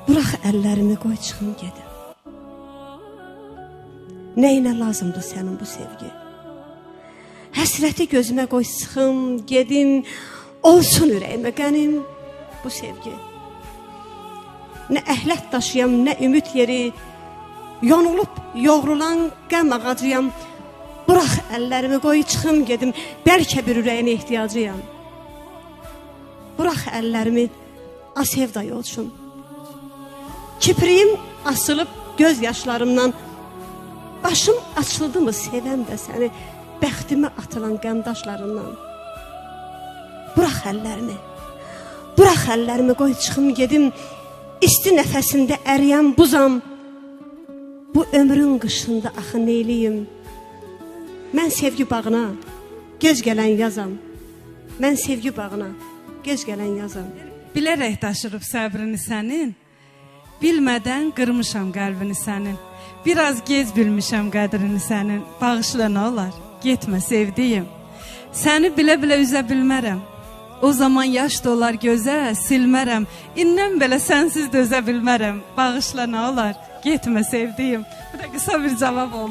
Bırax əllərimi, qoy çıxım gedim. Nəyinə lazımdır sənin bu sevgi? Həsrəti gözümə qoy sıxım, gedim, olsun ürəyimə qənim bu sevgi. Nə əhlət daşıyam, nə ümid yeri, yonulub yoğrulan qəm ağacıyam. Bırax əllərimi, qoy çıxım gedim, bəlkə bir ürəyinə ehtiyacıyam. Bırax əllərimi, asevda yolçum. Kipriyim asılıb göz yaşlarımdan, başım açıldı mı sevəm də səni, bəxtimə atılan qəmdaşlarından. Bırax əllərimi, qoy çıxım gedim, isti nəfəsində əriyəm buzam. Bu ömrün qışında axı neyliyim? Mən sevgi bağına gec gələn yazam. Mən sevgi bağına gec gələn yazam. Bilərək daşırıb səbrini sənin, bilmədən qırmışam qəlbini sənin. Biraz gec bilmişəm qədrini sənin, bağışla nə olar, getmə sevdiyim. Səni bilə-bilə üzə bilmərəm, o zaman yaş dolar gözə, silmərəm. İndən belə sənsiz dözə bilmərəm, bağışla nə olar, getmə sevdiyim. Bu da qısa bir cavab oldu.